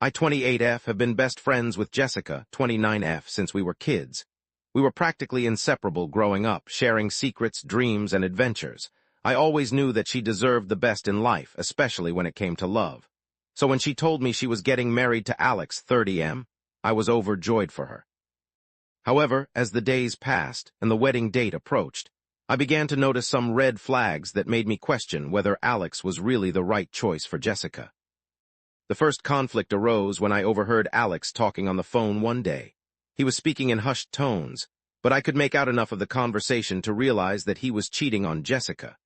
I, 28F, have been best friends with Jessica, 29F, since we were kids. We were practically inseparable growing up, sharing secrets, dreams, and adventures. I always knew that she deserved the best in life, especially when it came to love. So when she told me she was getting married to Alex, 30M, I was overjoyed for her. However, as the days passed and the wedding date approached, I began to notice some red flags that made me question whether Alex was really the right choice for Jessica. The first conflict arose when I overheard Alex talking on the phone one day. He was speaking in hushed tones, but I could make out enough of the conversation to realize that he was cheating on Jessica.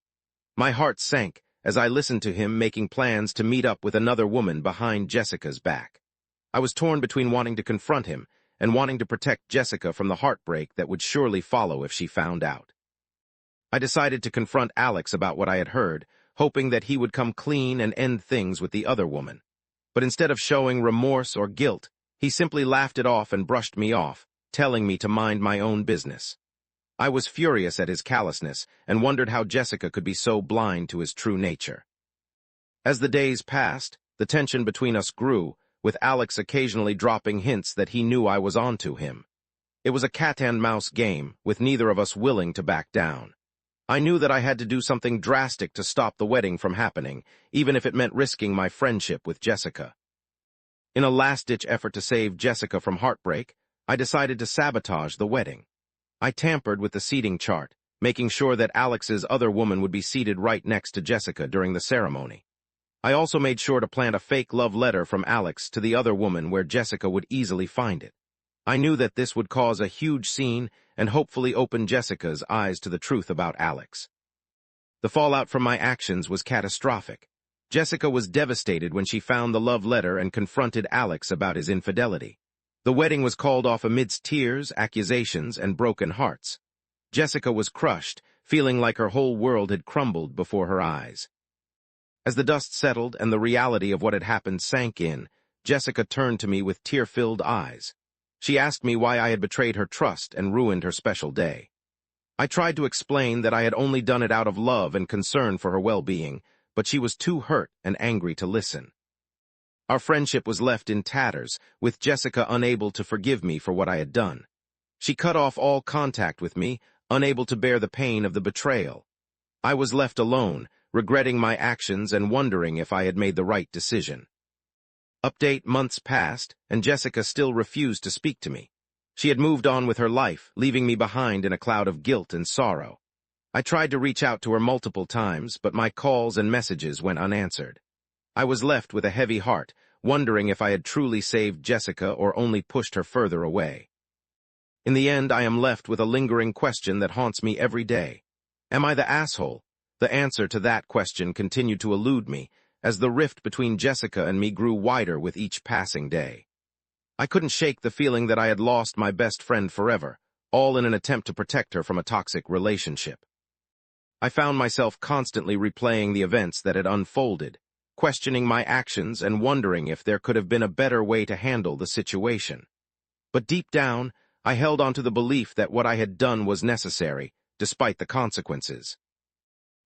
My heart sank as I listened to him making plans to meet up with another woman behind Jessica's back. I was torn between wanting to confront him and wanting to protect Jessica from the heartbreak that would surely follow if she found out. I decided to confront Alex about what I had heard, hoping that he would come clean and end things with the other woman. But instead of showing remorse or guilt, he simply laughed it off and brushed me off, telling me to mind my own business. I was furious at his callousness and wondered how Jessica could be so blind to his true nature. As the days passed, the tension between us grew, with Alex occasionally dropping hints that he knew I was onto him. It was a cat-and-mouse game, with neither of us willing to back down. I knew that I had to do something drastic to stop the wedding from happening, even if it meant risking my friendship with Jessica. In a last-ditch effort to save Jessica from heartbreak, I decided to sabotage the wedding. I tampered with the seating chart, making sure that Alex's other woman would be seated right next to Jessica during the ceremony. I also made sure to plant a fake love letter from Alex to the other woman where Jessica would easily find it. I knew that this would cause a huge scene and hopefully open Jessica's eyes to the truth about Alex. The fallout from my actions was catastrophic. Jessica was devastated when she found the love letter and confronted Alex about his infidelity. The wedding was called off amidst tears, accusations, and broken hearts. Jessica was crushed, feeling like her whole world had crumbled before her eyes. As the dust settled and the reality of what had happened sank in, Jessica turned to me with tear-filled eyes. She asked me why I had betrayed her trust and ruined her special day. I tried to explain that I had only done it out of love and concern for her well-being, but she was too hurt and angry to listen. Our friendship was left in tatters, with Jessica unable to forgive me for what I had done. She cut off all contact with me, unable to bear the pain of the betrayal. I was left alone, regretting my actions and wondering if I had made the right decision. Update: months passed, and Jessica still refused to speak to me. She had moved on with her life, leaving me behind in a cloud of guilt and sorrow. I tried to reach out to her multiple times, but my calls and messages went unanswered. I was left with a heavy heart, wondering if I had truly saved Jessica or only pushed her further away. In the end, I am left with a lingering question that haunts me every day. Am I the asshole? The answer to that question continued to elude me, as the rift between Jessica and me grew wider with each passing day. I couldn't shake the feeling that I had lost my best friend forever, all in an attempt to protect her from a toxic relationship. I found myself constantly replaying the events that had unfolded, questioning my actions and wondering if there could have been a better way to handle the situation. But deep down, I held on to the belief that what I had done was necessary, despite the consequences.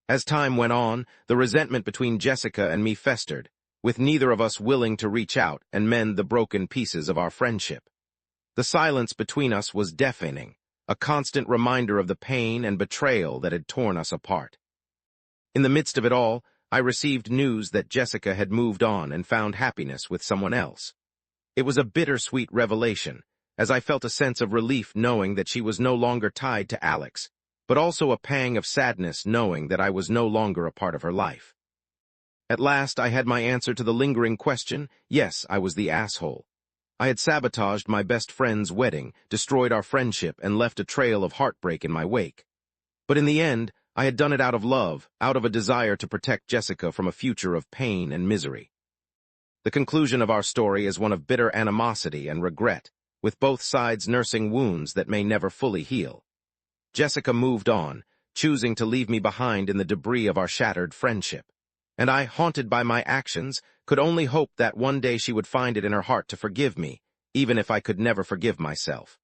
As time went on, the resentment between Jessica and me festered, with neither of us willing to reach out and mend the broken pieces of our friendship. The silence between us was deafening, a constant reminder of the pain and betrayal that had torn us apart. In the midst of it all, I received news that Jessica had moved on and found happiness with someone else. It was a bittersweet revelation, as I felt a sense of relief knowing that she was no longer tied to Alex, but also a pang of sadness knowing that I was no longer a part of her life. At last, I had my answer to the lingering question. Yes, I was the asshole. I had sabotaged my best friend's wedding, destroyed our friendship, and left a trail of heartbreak in my wake. But in the end, I had done it out of love, out of a desire to protect Jessica from a future of pain and misery. The conclusion of our story is one of bitter animosity and regret, with both sides nursing wounds that may never fully heal. Jessica moved on, choosing to leave me behind in the debris of our shattered friendship. And I, haunted by my actions, could only hope that one day she would find it in her heart to forgive me, even if I could never forgive myself.